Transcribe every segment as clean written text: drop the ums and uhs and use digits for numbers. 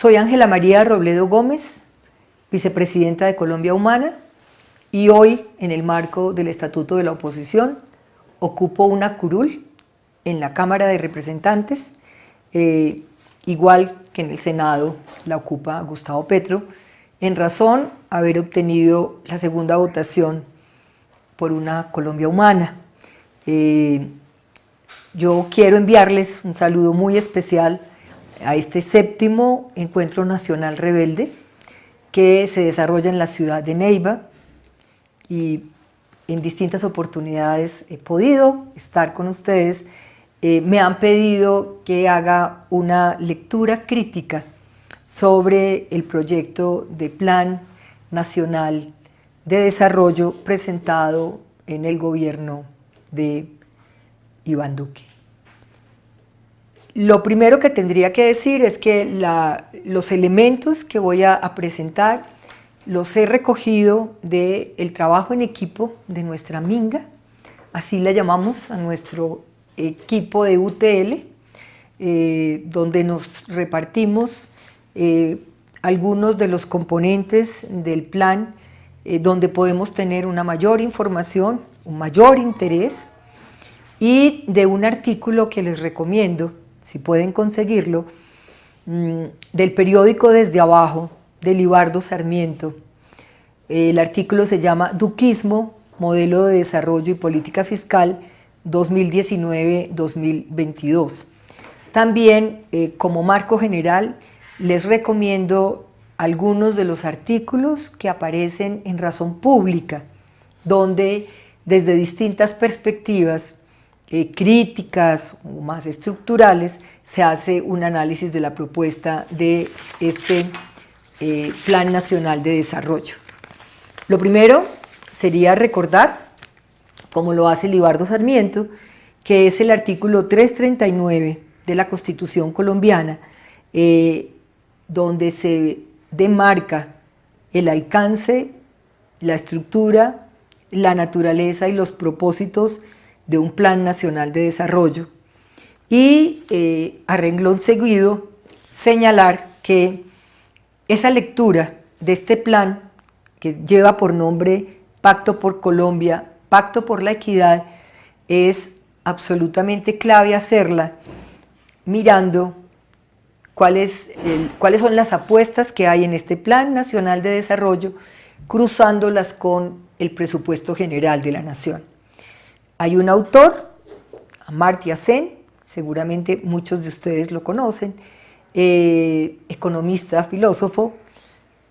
Soy Ángela María Robledo Gómez, vicepresidenta de Colombia Humana, y hoy, en el marco del Estatuto de la Oposición, ocupo una curul en la Cámara de Representantes, igual que en el Senado la ocupa Gustavo Petro, en razón de haber obtenido la segunda votación por una Colombia Humana. Yo quiero enviarles un saludo muy especial a este 7º Encuentro Nacional Rebelde que se desarrolla en la ciudad de Neiva, y en distintas oportunidades he podido estar con ustedes. Me han pedido que haga una lectura crítica sobre el proyecto de Plan Nacional de Desarrollo presentado en el gobierno de Iván Duque. Lo primero que tendría que decir es que los elementos que voy a presentar los he recogido del trabajo en equipo de nuestra Minga, así la llamamos a nuestro equipo de UTL, donde nos repartimos algunos de los componentes del plan, donde podemos tener una mayor información, un mayor interés, y de un artículo que les recomiendo, si pueden conseguirlo, del periódico Desde Abajo, de Libardo Sarmiento. El artículo se llama Duquismo, Modelo de Desarrollo y Política Fiscal 2019-2022. También, como marco general, les recomiendo algunos de los artículos que aparecen en Razón Pública, donde desde distintas perspectivas críticas o más estructurales se hace un análisis de la propuesta de este Plan Nacional de Desarrollo. Lo primero sería recordar, como lo hace Libardo Sarmiento, que es el artículo 339 de la Constitución colombiana, donde se demarca el alcance, la estructura, la naturaleza y los propósitos de un Plan Nacional de Desarrollo, y a renglón seguido señalar que esa lectura de este plan, que lleva por nombre Pacto por Colombia, Pacto por la Equidad, es absolutamente clave hacerla mirando cuáles son las apuestas que hay en este Plan Nacional de Desarrollo, cruzándolas con el presupuesto general de la Nación. Hay un autor, Amartya Sen, seguramente muchos de ustedes lo conocen, economista, filósofo,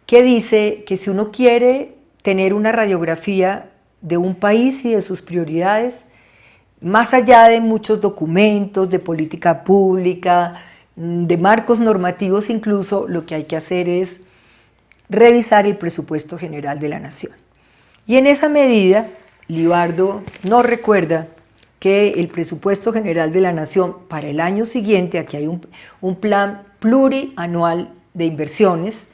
que dice que si uno quiere tener una radiografía de un país y de sus prioridades, más allá de muchos documentos, de política pública, de marcos normativos incluso, lo que hay que hacer es revisar el presupuesto general de la Nación. Y en esa medida, Libardo nos recuerda que el presupuesto general de la Nación para el año siguiente, aquí hay un plan plurianual de inversiones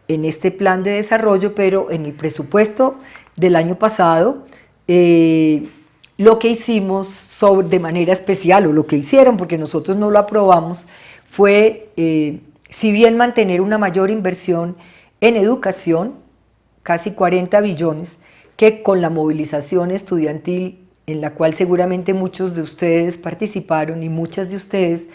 en este plan de desarrollo, pero en el presupuesto del año pasado, lo que hicimos de manera especial, o lo que hicieron, porque nosotros no lo aprobamos, fue, si bien mantener una mayor inversión en educación, casi 40 billones, que con la movilización estudiantil, en la cual seguramente muchos de ustedes participaron y muchas de ustedes,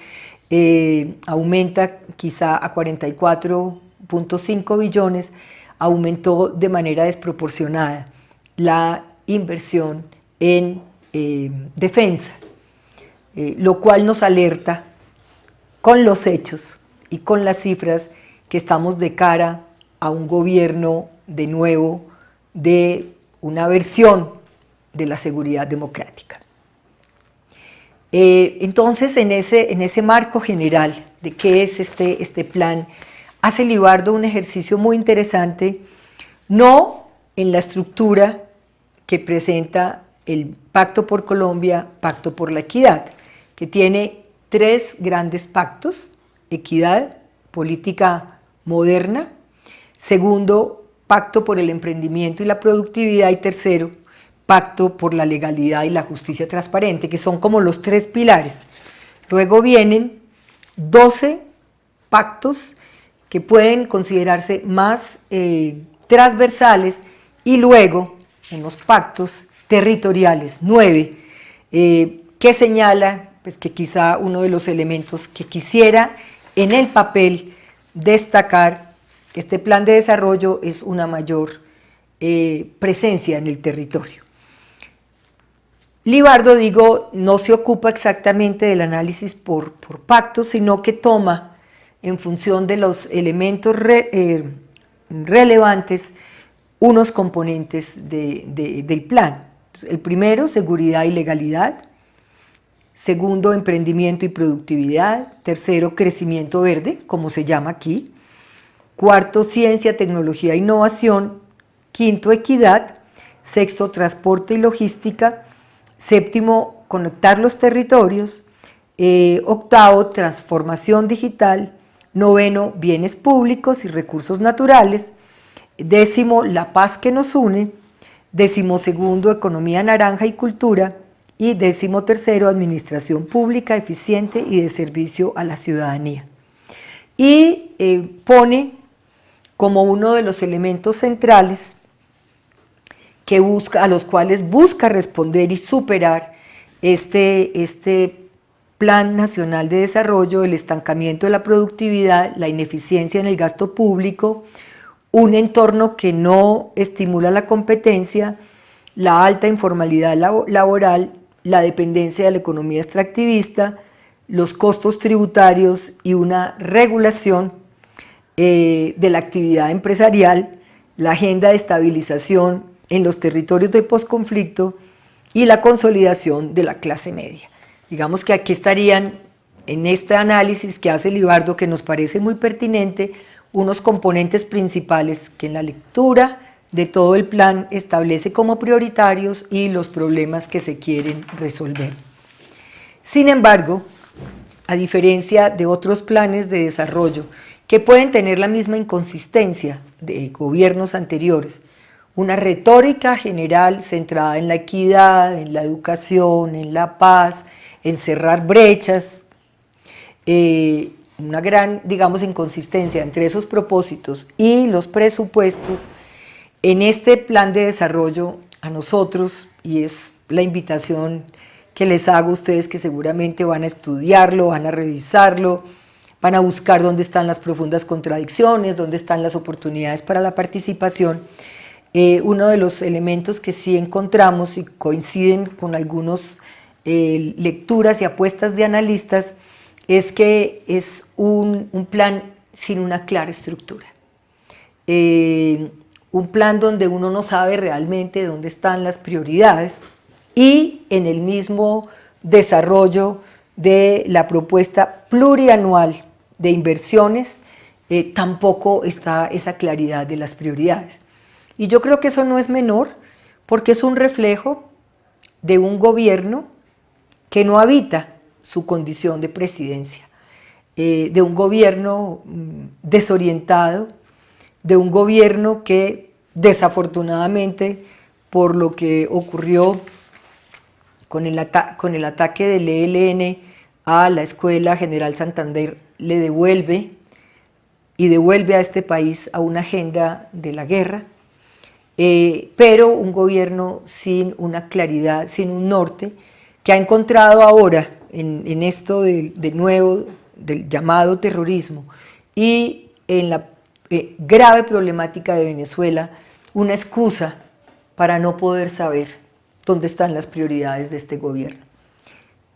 aumenta quizá a 44.5 billones, aumentó de manera desproporcionada la inversión en defensa, lo cual nos alerta con los hechos y con las cifras que estamos de cara a un gobierno de nuevo de una versión de la seguridad democrática. Entonces, en ese marco general de qué es este plan, hace Libardo un ejercicio muy interesante, no en la estructura que presenta el Pacto por Colombia, Pacto por la Equidad, que tiene 3 grandes pactos: equidad, política moderna; segundo, Pacto por el emprendimiento y la productividad; y tercero, Pacto por la legalidad y la justicia transparente, que son como los 3 pilares. Luego vienen 12 pactos que pueden considerarse más transversales, y luego unos pactos territoriales, 9, que señala pues, que quizá uno de los elementos que quisiera en el papel destacar este plan de desarrollo es una mayor presencia en el territorio. Libardo, digo, no se ocupa exactamente del análisis por pactos, sino que toma en función de los elementos relevantes unos componentes del plan. El primero, seguridad y legalidad. Segundo, emprendimiento y productividad. Tercero, crecimiento verde, como se llama aquí. Cuarto, ciencia, tecnología e innovación. Quinto, equidad. Sexto, transporte y logística. Séptimo, conectar los territorios. Octavo, transformación digital. Noveno, bienes públicos y recursos naturales. Décimo, la paz que nos une. Décimo segundo, economía naranja y cultura. Y décimo tercero, administración pública eficiente y de servicio a la ciudadanía. Y pone como uno de los elementos centrales a los cuales busca responder y superar este Plan Nacional de Desarrollo, el estancamiento de la productividad, la ineficiencia en el gasto público, un entorno que no estimula la competencia, la alta informalidad laboral, la dependencia de la economía extractivista, los costos tributarios y una regulación de la actividad empresarial, la agenda de estabilización en los territorios de posconflicto y la consolidación de la clase media. Digamos que aquí estarían, en este análisis que hace Libardo, que nos parece muy pertinente, unos componentes principales que en la lectura de todo el plan establece como prioritarios y los problemas que se quieren resolver. Sin embargo, a diferencia de otros planes de desarrollo que pueden tener la misma inconsistencia de gobiernos anteriores, una retórica general centrada en la equidad, en la educación, en la paz, en cerrar brechas, una gran, digamos, inconsistencia entre esos propósitos y los presupuestos. En este plan de desarrollo a nosotros, y es la invitación que les hago a ustedes que seguramente van a estudiarlo, van a revisarlo, van a buscar dónde están las profundas contradicciones, dónde están las oportunidades para la participación. Uno de los elementos que sí encontramos y coinciden con algunas lecturas y apuestas de analistas es que es un plan sin una clara estructura. Un plan donde uno no sabe realmente dónde están las prioridades y en el mismo desarrollo de la propuesta plurianual de inversiones tampoco está esa claridad de las prioridades. Y yo creo que eso no es menor porque es un reflejo de un gobierno que no habita su condición de presidencia, de un gobierno desorientado, de un gobierno que desafortunadamente por lo que ocurrió con el ataque del ELN a la Escuela General Santander le devuelve a este país a una agenda de la guerra, pero un gobierno sin una claridad, sin un norte, que ha encontrado ahora en esto de nuevo del llamado terrorismo y en la grave problemática de Venezuela, una excusa para no poder saber dónde están las prioridades de este gobierno.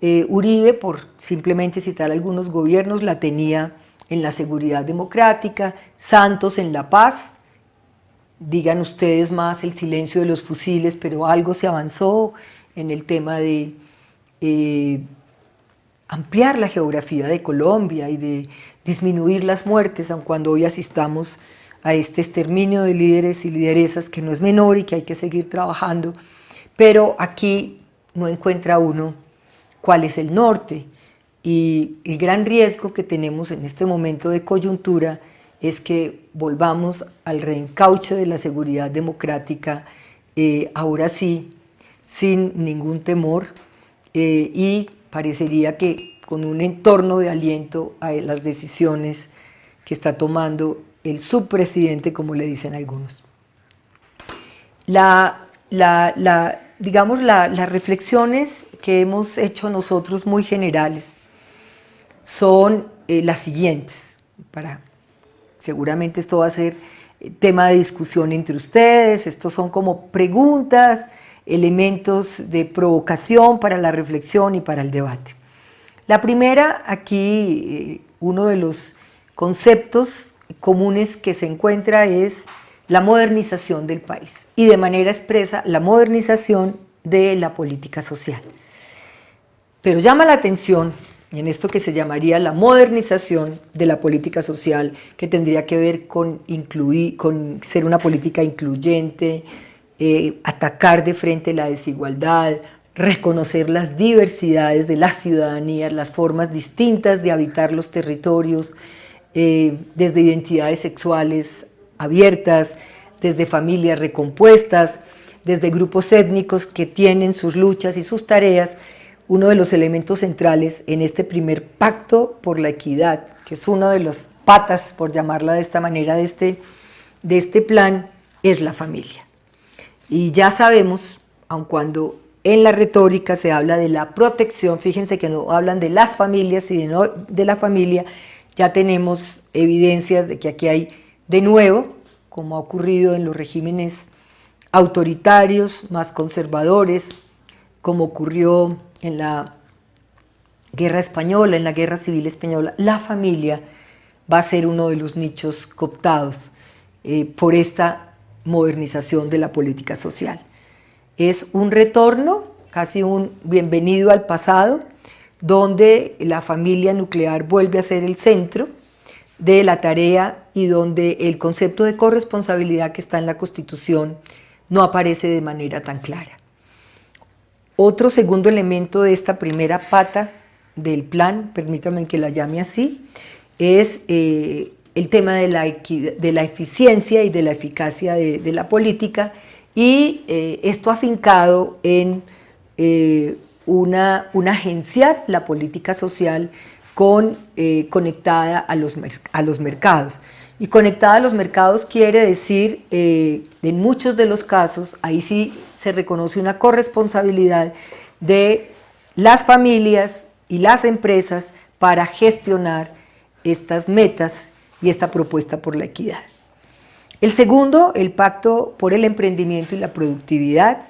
Uribe, por simplemente citar algunos gobiernos, la tenía en la seguridad democrática, Santos en la paz, digan ustedes más el silencio de los fusiles, pero algo se avanzó en el tema de ampliar la geografía de Colombia y de disminuir las muertes, aun cuando hoy asistamos a este exterminio de líderes y lideresas que no es menor y que hay que seguir trabajando, pero aquí no encuentra uno cuál es el norte. Y el gran riesgo que tenemos en este momento de coyuntura es que volvamos al reencauche de la seguridad democrática, ahora sí, sin ningún temor, y parecería que con un entorno de aliento a las decisiones que está tomando el subpresidente, como le dicen algunos. Digamos, las reflexiones que hemos hecho nosotros muy generales son las siguientes. Seguramente esto va a ser tema de discusión entre ustedes, estos son como preguntas, elementos de provocación para la reflexión y para el debate. La primera, aquí uno de los conceptos comunes que se encuentra es la modernización del país y de manera expresa la modernización de la política social. Pero llama la atención en esto que se llamaría la modernización de la política social, que tendría que ver con ser una política incluyente, atacar de frente la desigualdad, reconocer las diversidades de las ciudadanías, las formas distintas de habitar los territorios, desde identidades sexuales abiertas, desde familias recompuestas, desde grupos étnicos que tienen sus luchas y sus tareas. Uno de los elementos centrales en este primer pacto por la equidad, que es una de las patas, por llamarla de esta manera, de este plan, es la familia. Y ya sabemos, aun cuando en la retórica se habla de la protección, fíjense que no hablan de las familias y de la familia, ya tenemos evidencias de que aquí hay, de nuevo, como ha ocurrido en los regímenes autoritarios, más conservadores, como ocurrió en la guerra española, en la guerra civil española, la familia va a ser uno de los nichos cooptados por esta modernización de la política social. Es un retorno, casi un bienvenido al pasado, donde la familia nuclear vuelve a ser el centro de la tarea y donde el concepto de corresponsabilidad que está en la Constitución no aparece de manera tan clara. Otro segundo elemento de esta primera pata del plan, permítanme que la llame así, es el tema de la eficiencia y de la eficacia de la política, y esto afincado en una agenciar la política social conectada a los mercados. Y conectada a los mercados quiere decir, en muchos de los casos, ahí sí se reconoce una corresponsabilidad de las familias y las empresas para gestionar estas metas y esta propuesta por la equidad. El segundo, el pacto por el emprendimiento y la productividad,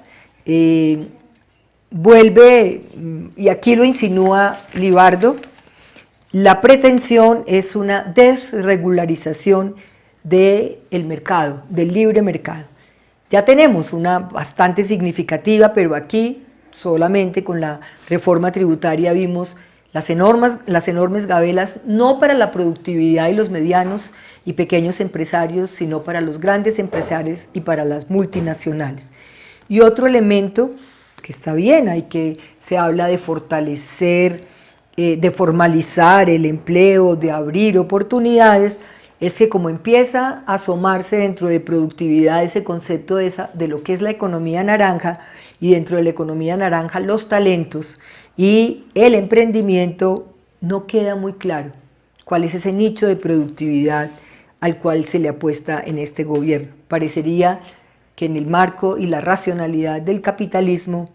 vuelve, y aquí lo insinúa Libardo, la pretensión es una desregularización del mercado, del libre mercado. Ya tenemos una bastante significativa, pero aquí solamente con la reforma tributaria vimos las enormes gabelas, no para la productividad y los medianos y pequeños empresarios, sino para los grandes empresarios y para las multinacionales. Y otro elemento que está bien, se habla de fortalecer, de formalizar el empleo, de abrir oportunidades, es que como empieza a asomarse dentro de productividad ese concepto de lo que es la economía naranja, y dentro de la economía naranja los talentos y el emprendimiento, no queda muy claro cuál es ese nicho de productividad al cual se le apuesta en este gobierno. Parecería que en el marco y la racionalidad del capitalismo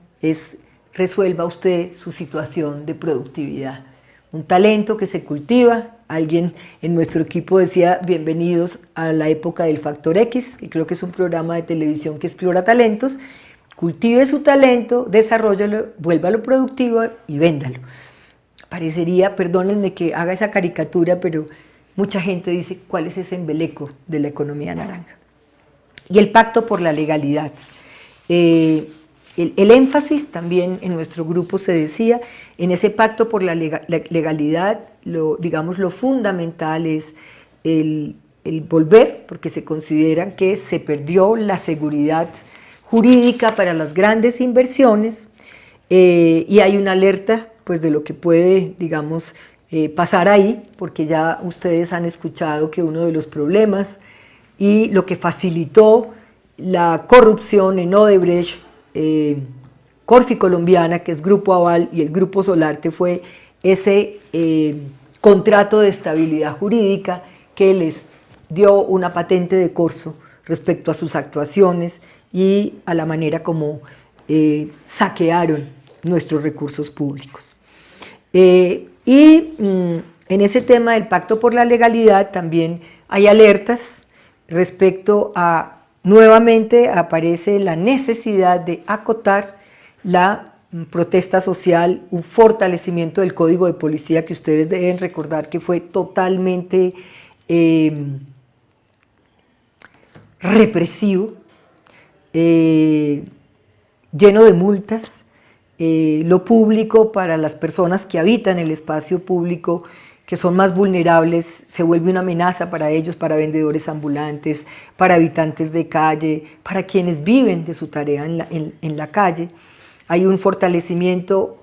resuelva usted su situación de productividad. Un talento que se cultiva. Alguien en nuestro equipo decía bienvenidos a la época del Factor X, que creo que es un programa de televisión que explora talentos. Cultive su talento, desarróllalo, vuélvalo productivo y véndalo. Parecería, perdónenme que haga esa caricatura, pero mucha gente dice cuál es ese embeleco de la economía naranja. Y el pacto por la legalidad. El énfasis también en nuestro grupo se decía, en ese pacto por la legalidad, lo fundamental es el volver, porque se considera que se perdió la seguridad jurídica para las grandes inversiones, y hay una alerta pues, de lo que puede, pasar ahí, porque ya ustedes han escuchado que uno de los problemas y lo que facilitó la corrupción en Odebrecht, Corfi Colombiana, que es Grupo Aval, y el Grupo Solarte, fue ese contrato de estabilidad jurídica que les dio una patente de corso respecto a sus actuaciones y a la manera como saquearon nuestros recursos públicos. En ese tema del pacto por la legalidad también hay alertas respecto a, nuevamente aparece la necesidad de acotar la protesta social, un fortalecimiento del código de policía que ustedes deben recordar que fue totalmente represivo, lleno de multas, lo público para las personas que habitan el espacio público, que son más vulnerables, se vuelve una amenaza para ellos, para vendedores ambulantes, para habitantes de calle, para quienes viven de su tarea en la calle. Hay un fortalecimiento,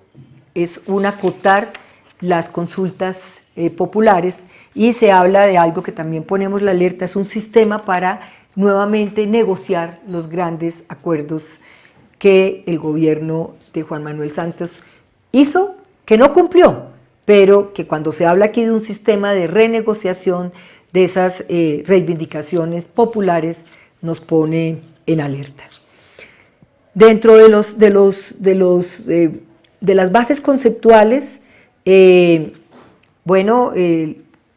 es un acotar las consultas populares, y se habla de algo que también ponemos la alerta, es un sistema para nuevamente negociar los grandes acuerdos que el gobierno de Juan Manuel Santos hizo, que no cumplió, pero que cuando se habla aquí de un sistema de renegociación de esas reivindicaciones populares nos pone en alerta. Dentro de las bases conceptuales,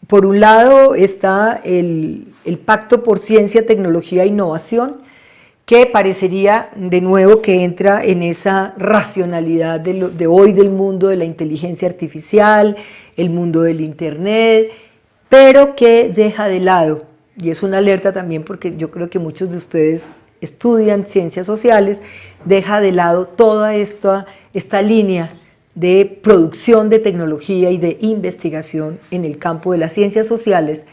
por un lado está el Pacto por Ciencia, Tecnología e Innovación, que parecería de nuevo que entra en esa racionalidad de hoy del mundo de la inteligencia artificial, el mundo del internet, pero que deja de lado, y es una alerta también porque yo creo que muchos de ustedes estudian ciencias sociales, deja de lado toda esta línea de producción de tecnología y de investigación en el campo de las ciencias sociales,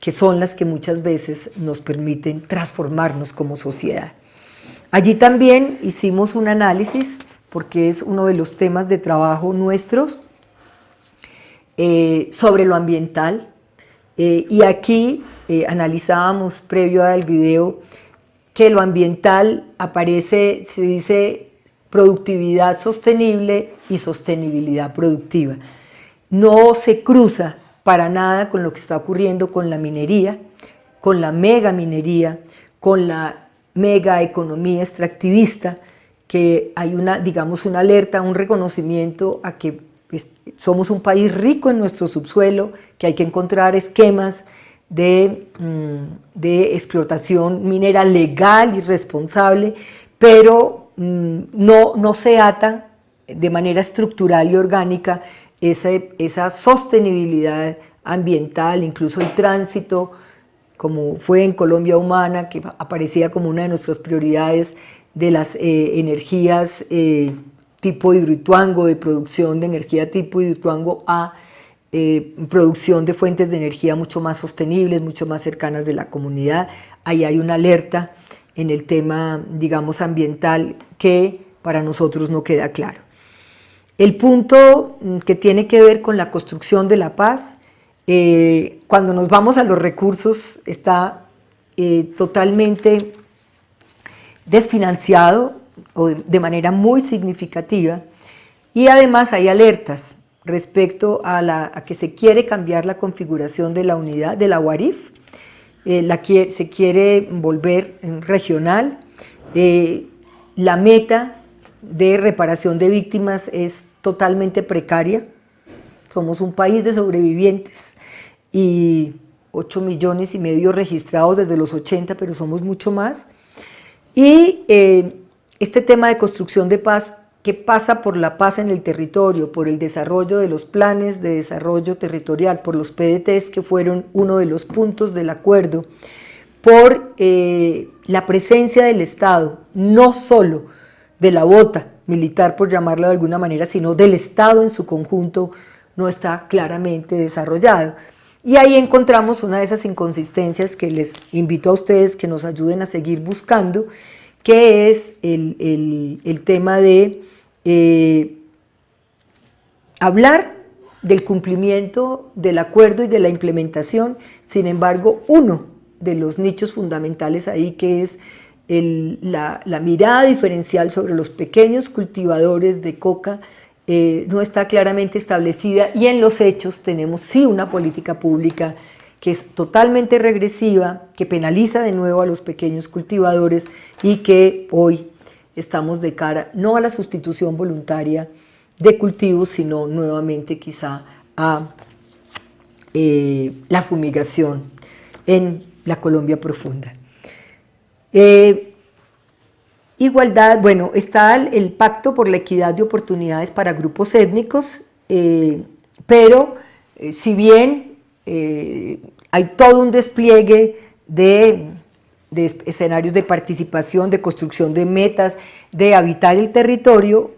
que son las que muchas veces nos permiten transformarnos como sociedad. Allí también hicimos un análisis, porque es uno de los temas de trabajo nuestros, sobre lo ambiental, y aquí analizábamos previo al video que lo ambiental aparece, se dice productividad sostenible y sostenibilidad productiva. No se cruza para nada con lo que está ocurriendo con la minería, con la mega minería, con la mega economía extractivista, que hay una alerta, un reconocimiento a que somos un país rico en nuestro subsuelo, que hay que encontrar esquemas de explotación minera legal y responsable, pero no se ata de manera estructural y orgánica esa sostenibilidad ambiental, incluso el tránsito, como fue en Colombia Humana, que aparecía como una de nuestras prioridades de las energías tipo Hidroituango, de producción de energía tipo Hidroituango a producción de fuentes de energía mucho más sostenibles, mucho más cercanas de la comunidad. Ahí hay una alerta en el tema, digamos, ambiental que para nosotros no queda claro. El punto que tiene que ver con la construcción de la paz, cuando nos vamos a los recursos, está totalmente desfinanciado o de manera muy significativa, y además hay alertas respecto a que se quiere cambiar la configuración de la unidad, de la UARIF, se quiere volver regional, la meta de reparación de víctimas es totalmente precaria, somos un país de sobrevivientes y 8,5 millones registrados desde los 80, pero somos mucho más, y este tema de construcción de paz que pasa por la paz en el territorio, por el desarrollo de los planes de desarrollo territorial, por los PDTs que fueron uno de los puntos del acuerdo, por la presencia del Estado, no solo de la bota militar, por llamarlo de alguna manera, sino del Estado en su conjunto, no está claramente desarrollado. Y ahí encontramos una de esas inconsistencias que les invito a ustedes que nos ayuden a seguir buscando, que es el tema de hablar del cumplimiento del acuerdo y de la implementación. Sin embargo, uno de los nichos fundamentales ahí, que es la mirada diferencial sobre los pequeños cultivadores de coca, no está claramente establecida, y en los hechos tenemos sí una política pública que es totalmente regresiva, que penaliza de nuevo a los pequeños cultivadores y que hoy estamos de cara no a la sustitución voluntaria de cultivos, sino nuevamente quizá a la fumigación en la Colombia profunda. Igualdad, bueno, está el Pacto por la Equidad de Oportunidades para Grupos Étnicos, pero si bien hay todo un despliegue de escenarios de participación, de construcción de metas, de habitar el territorio,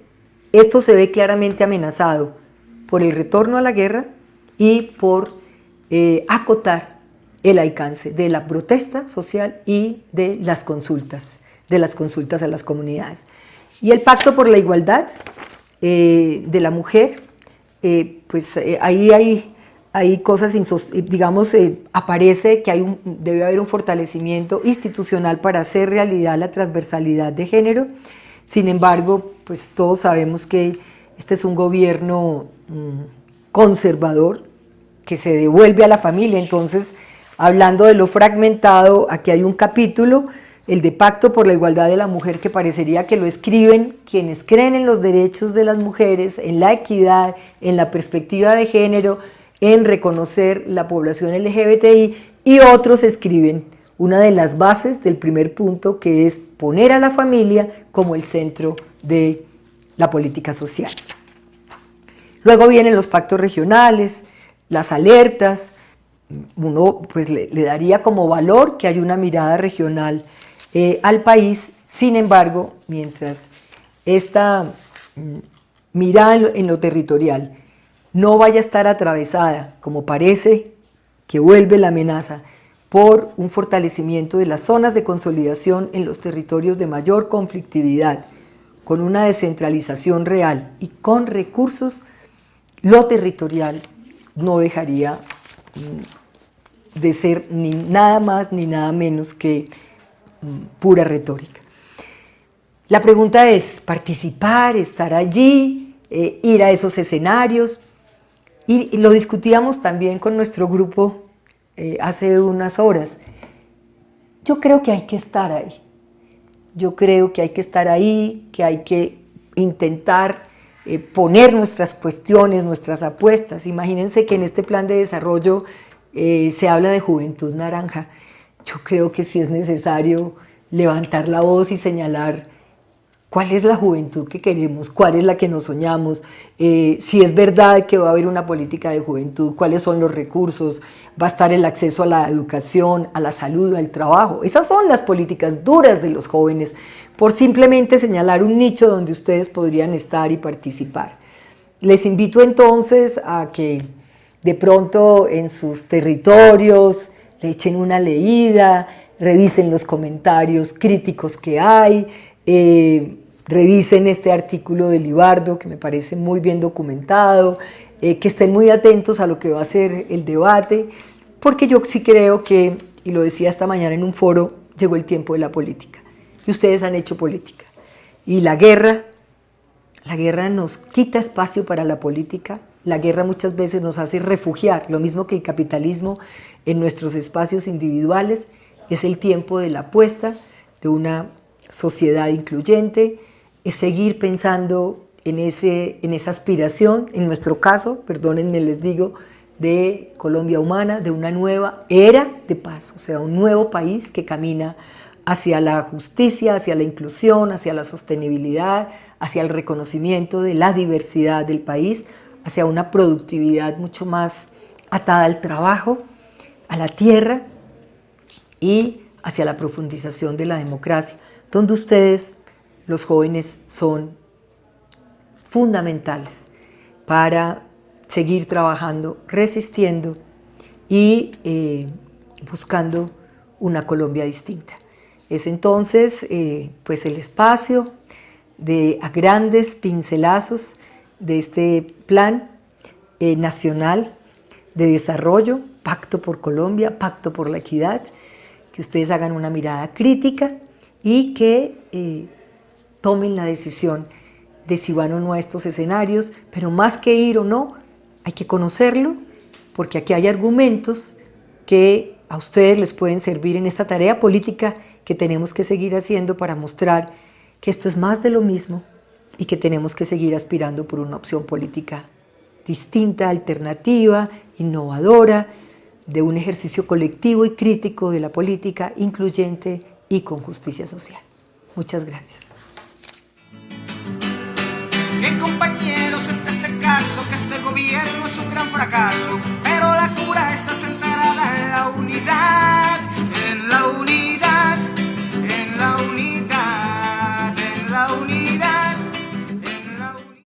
esto se ve claramente amenazado por el retorno a la guerra y por acotar el alcance de la protesta social y de las consultas a las comunidades. Y el Pacto por la Igualdad de la Mujer, ahí hay cosas, digamos, aparece que debe haber un fortalecimiento institucional para hacer realidad la transversalidad de género. Sin embargo, pues todos sabemos que este es un gobierno conservador que se devuelve a la familia. Entonces, hablando de lo fragmentado, aquí hay un capítulo, el de Pacto por la Igualdad de la Mujer, que parecería que lo escriben quienes creen en los derechos de las mujeres, en la equidad, en la perspectiva de género, en reconocer la población LGBTI, y otros escriben una de las bases del primer punto, que es poner a la familia como el centro de la política social. Luego vienen los pactos regionales, las alertas. Uno pues le daría como valor que hay una mirada regional al país. Sin embargo, mientras esta mirada en lo territorial no vaya a estar atravesada, como parece que vuelve la amenaza, por un fortalecimiento de las zonas de consolidación en los territorios de mayor conflictividad, con una descentralización real y con recursos, lo territorial no dejaría de ser ni nada más ni nada menos que pura retórica. La pregunta es participar, estar allí, ir a esos escenarios, y lo discutíamos también con nuestro grupo hace unas horas. Yo creo que hay que estar ahí, que hay que intentar poner nuestras cuestiones, nuestras apuestas. Imagínense que en este plan de desarrollo se habla de juventud naranja. Yo creo que sí es necesario levantar la voz y señalar cuál es la juventud que queremos, cuál es la que nos soñamos, si es verdad que va a haber una política de juventud, cuáles son los recursos, va a estar el acceso a la educación, a la salud, al trabajo. Esas son las políticas duras de los jóvenes, por simplemente señalar un nicho donde ustedes podrían estar y participar. Les invito entonces a que de pronto en sus territorios le echen una leída, revisen los comentarios críticos que hay, revisen este artículo de Libardo que me parece muy bien documentado, que estén muy atentos a lo que va a ser el debate, porque yo sí creo que, y lo decía esta mañana en un foro, llegó el tiempo de la política, y ustedes han hecho política, y la guerra nos quita espacio para la política. La guerra muchas veces nos hace refugiar, lo mismo que el capitalismo, en nuestros espacios individuales. Es el tiempo de la apuesta de una sociedad incluyente, es seguir pensando en esa aspiración, en nuestro caso, perdónenme, les digo, de Colombia humana, de una nueva era de paz, o sea, un nuevo país que camina hacia la justicia, hacia la inclusión, hacia la sostenibilidad, hacia el reconocimiento de la diversidad del país, hacia una productividad mucho más atada al trabajo, a la tierra y hacia la profundización de la democracia, donde ustedes, los jóvenes, son fundamentales para seguir trabajando, resistiendo y buscando una Colombia distinta. Es entonces pues el espacio a grandes pincelazos de este plan nacional de desarrollo, Pacto por Colombia, Pacto por la Equidad, que ustedes hagan una mirada crítica y que tomen la decisión de si van o no a estos escenarios, pero más que ir o no, hay que conocerlo, porque aquí hay argumentos que a ustedes les pueden servir en esta tarea política que tenemos que seguir haciendo para mostrar que esto es más de lo mismo y que tenemos que seguir aspirando por una opción política distinta, alternativa, innovadora, de un ejercicio colectivo y crítico de la política, incluyente y con justicia social. Muchas gracias.